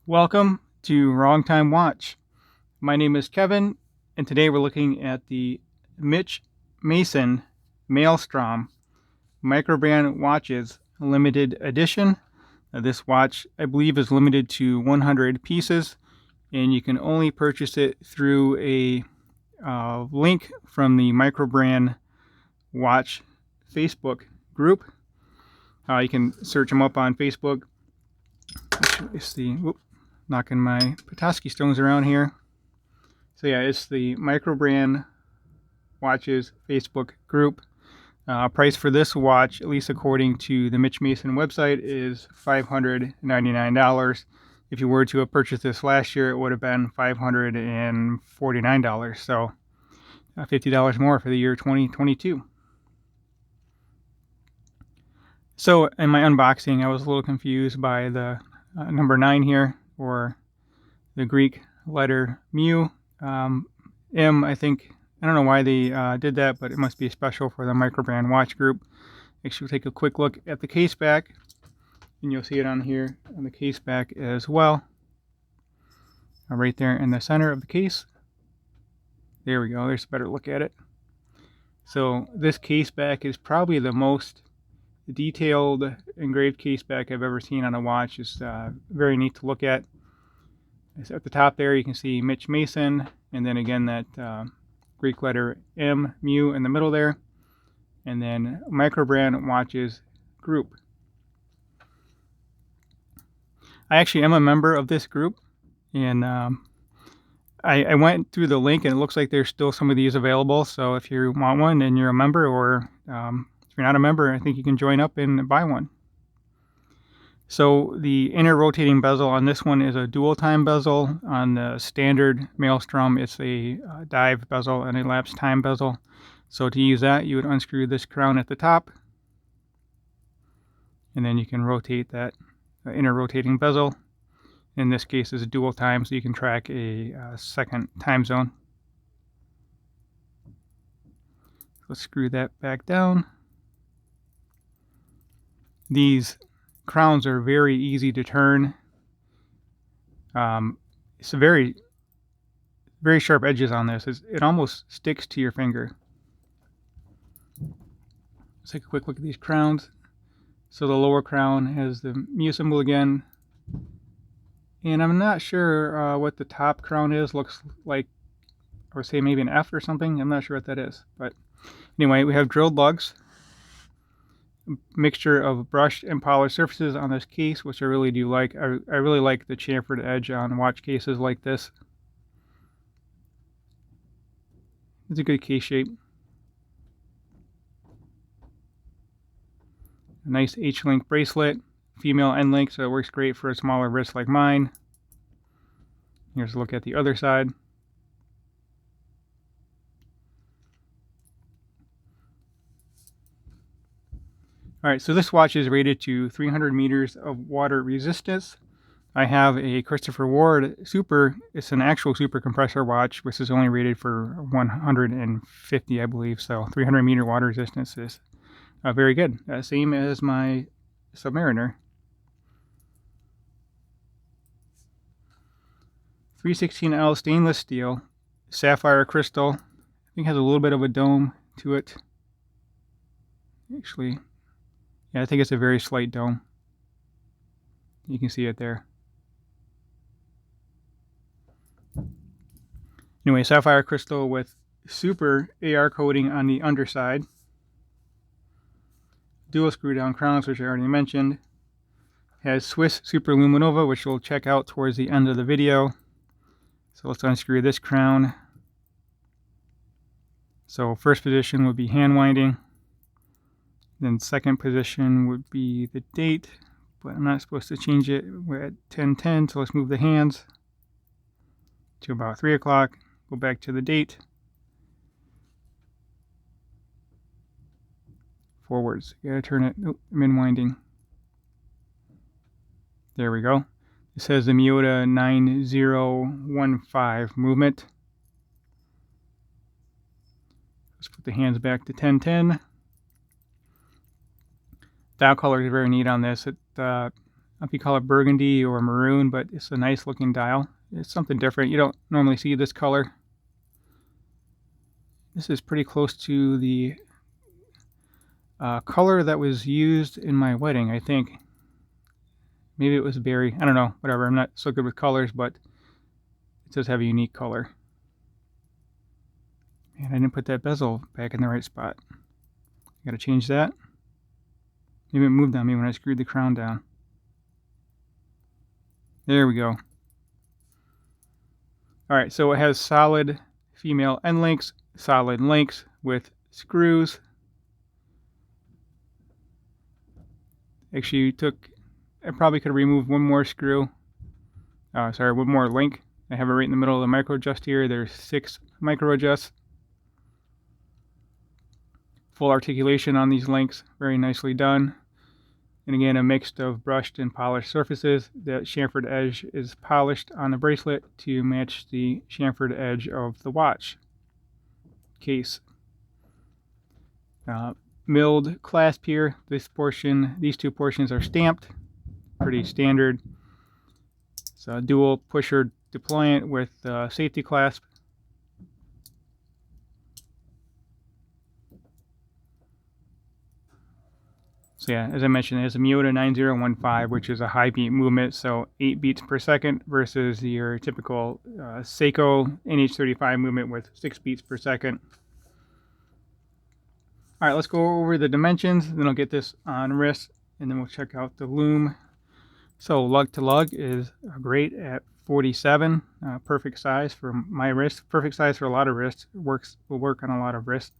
Welcome to Wrong Time Watch. My name is Kevin, and today we're looking at the Mitch Mason Maelstrom Microbrand watches limited edition. This watch, I believe, is limited to 100 pieces, and you can only purchase it through a link from the Microbrand watch Facebook group. You can search them up on Facebook. It's the knocking my Petoskey stones around here. So yeah, it's the Microbrand watches Facebook group. Price for this watch, at least according to the Mitch Mason website, is $599. If you were to have purchased this last year, it would have been $549. So $50 more for the year 2022. So in my unboxing, I was a little confused by the number 9 here, or the Greek letter mu. M, I think, I don't know why they did that, but it must be special for the Microbrand watch group. Actually, we'll take a quick look at the case back, and you'll see it on here on the case back as well. Right there in the center of the case. There we go. There's a better look at it. So this case back is probably the most detailed engraved case back I've ever seen on a watch. It's very neat to look at. At the top there, you can see Mitch Mason, and then again that Greek letter M, mu in the middle there, and then Microbrand watches group. I actually am a member of this group, and I went through the link, and it looks like there's still some of these available. So if you want one and you're a member, or if you're not a member, I think you can join up and buy one. So the inner rotating bezel on this one is a dual time bezel. On the standard Maelstrom, it's a dive bezel and a elapsed time bezel. So to use that, you would unscrew this crown at the top, and then you can rotate that inner rotating bezel. In this case, it's a dual time, so you can track a second time zone. Let's screw that back down. These crowns are very easy to turn. It's a very sharp edges on this. It almost sticks to your finger. Let's take a quick look at these crowns. So the lower crown has the mu symbol again, and I'm not sure what the top crown is. Looks like, or say maybe an F or something. I'm not sure what that is, but anyway, we have drilled lugs. Mixture of brushed and polished surfaces on this case, which I really do like. I really like the chamfered edge on watch cases like this. It's a good case shape. A nice H-link bracelet, female end link, so it works great for a smaller wrist like mine. Here's a look at the other side. Alright, so this watch is rated to 300 meters of water resistance. I have a Christopher Ward Super. It's an actual super compressor watch, which is only rated for 150, I believe. So 300 meter water resistance is very good. Same as my Submariner. 316L stainless steel, sapphire crystal. I think it has a little bit of a dome to it. Actually, yeah, I think it's a very slight dome. You can see it there. Anyway, sapphire crystal with super AR coating on the underside. Dual screw down crowns, which I already mentioned. Has Swiss Super Luminova, which we'll check out towards the end of the video. So let's unscrew this crown. So first position would be hand winding. Then second position would be the date, but I'm not supposed to change it. We're at 10:10, so let's move the hands to about 3 o'clock. Go back to the date. Forwards. You gotta turn it. Nope, I'm in winding. There we go. It says the Miota 9015 movement. Let's put the hands back to 10:10. Dial color is very neat on this. It if you call it burgundy or maroon, but it's a nice looking dial. It's something different. You don't normally see this color. This is pretty close to the color that was used in my wedding, I think. Maybe it was berry. I don't know. Whatever. I'm not so good with colors, but it does have a unique color. Man, I didn't put that bezel back in the right spot. Got to change that. Maybe it moved on me when I screwed the crown down. There we go. Alright, so it has solid female end links, solid links with screws. Actually, I probably could have removed one more screw. One more link. I have it right in the middle of the micro adjust here. There's 6 micro adjusts. Full articulation on these links, very nicely done. And again, a mix of brushed and polished surfaces. The chamfered edge is polished on the bracelet to match the chamfered edge of the watch case. Milled clasp here. These two portions are stamped. Pretty standard. It's a dual pusher deployant with safety clasp. So yeah, as I mentioned, it has a Miyota 9015, which is a high beat movement, so 8 beats per second versus your typical Seiko NH35 movement with 6 beats per second. All right, let's go over the dimensions, then I'll get this on wrist, and then we'll check out the loom. So lug to lug is great at 47, perfect size for my wrist, perfect size for a lot of wrists. Will work on a lot of wrists.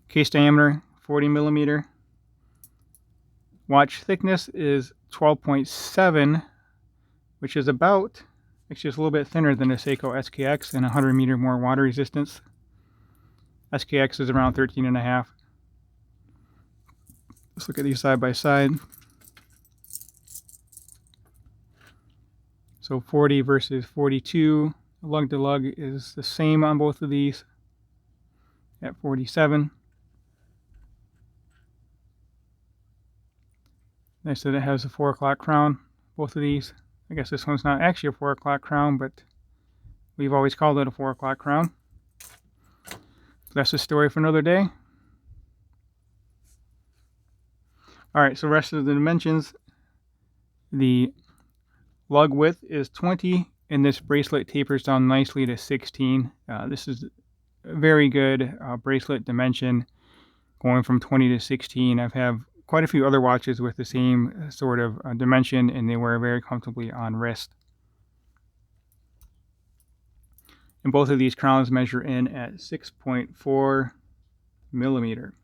Case diameter 40 millimeter. Watch thickness is 12.7, which is about, actually it's a little bit thinner than the Seiko SKX and 100 meter more water resistance. SKX is around 13.5. Let's look at these side by side. So 40 versus 42. Lug to lug is the same on both of these at 47. I said it has a 4 o'clock crown, both of these. I guess this one's not actually a 4 o'clock crown, but we've always called it a 4 o'clock crown. That's a story for another day. Alright, so the rest of the dimensions. The lug width is 20, and this bracelet tapers down nicely to 16. This is a very good bracelet dimension, going from 20 to 16. I've had quite a few other watches with the same sort of dimension, and they wear very comfortably on wrist. And both of these crowns measure in at 6.4 millimeter.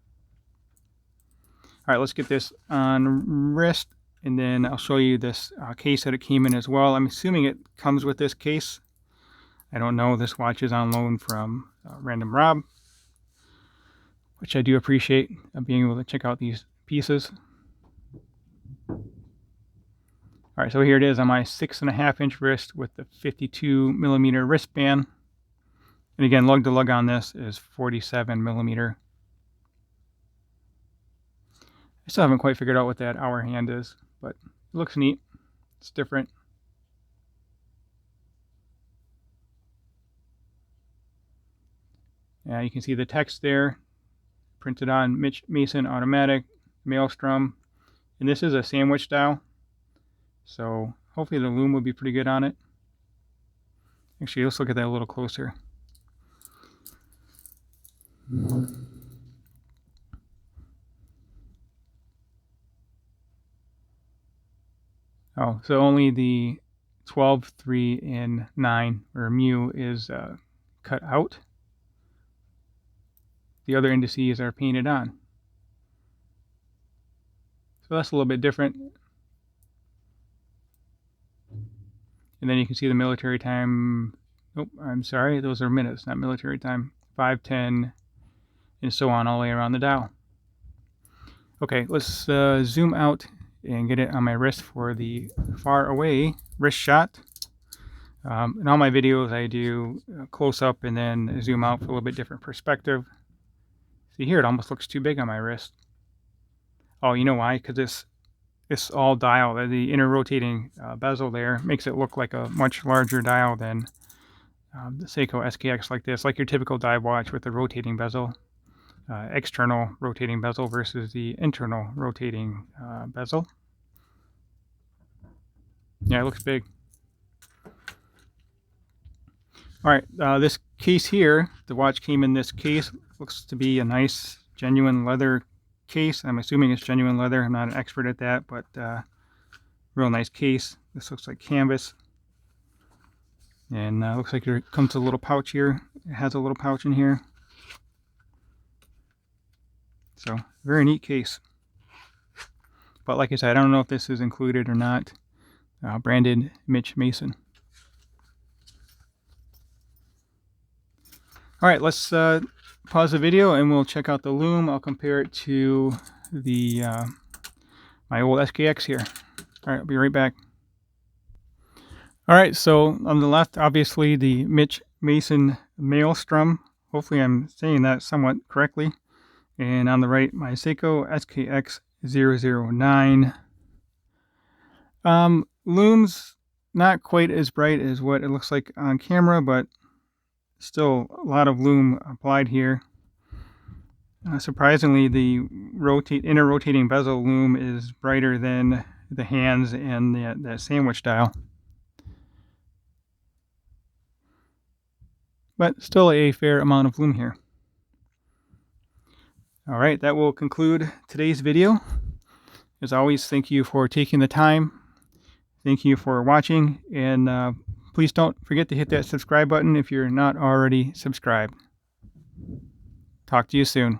All right, let's get this on wrist, and then I'll show you this case that it came in as well. I'm assuming it comes with this case. I don't know. This watch is on loan from Random Rob, which I do appreciate being able to check out these pieces. All right, so here it is on my 6.5 inch wrist with the 52 millimeter wristband. And again, lug to lug on this is 47 millimeter. I still haven't quite figured out what that hour hand is, but it looks neat. It's different. Yeah, you can see the text there, printed on Mitch Mason Automatic, Maelstrom, and this is a sandwich dial, so hopefully the loom will be pretty good on it. Actually, let's look at that a little closer. Oh, so only the 12, 3, and 9, or mu, is cut out. The other indices are painted on. So that's a little bit different. And then you can see the military time. Oh, I'm sorry, those are minutes, not military time. 5, 10, and so on all the way around the dial. Okay, let's zoom out and get it on my wrist for the far away wrist shot. In all my videos, I do close up and then zoom out for a little bit different perspective. See here, it almost looks too big on my wrist. Oh, you know why? Because this this all dial, the inner rotating bezel there, makes it look like a much larger dial than the Seiko SKX like this, like your typical dive watch with the rotating bezel, external rotating bezel versus the internal rotating bezel. Yeah, it looks big. All right, this case here, the watch came in this case. Looks to be a nice, genuine leather case. I'm assuming it's genuine leather. I'm not an expert at that, but real nice case. This looks like canvas. And looks like there comes a little pouch here. It has a little pouch in here. So, very neat case. But like I said, I don't know if this is included or not. Branded Mitch Mason. All right, let's pause the video and we'll check out the loom. I'll compare it to the my old SKX here. All right, I'll be right back. All right, so on the left, obviously the Mitch Mason Maelstrom. Hopefully I'm saying that somewhat correctly. And on the right, my Seiko SKX 009. Loom's not quite as bright as what it looks like on camera, but still a lot of loom applied here. Surprisingly, the inner rotating bezel loom is brighter than the hands and that sandwich dial. But still a fair amount of loom here. All right, that will conclude today's video. As always, thank you for taking the time. Thank you for watching, and please don't forget to hit that subscribe button if you're not already subscribed. Talk to you soon.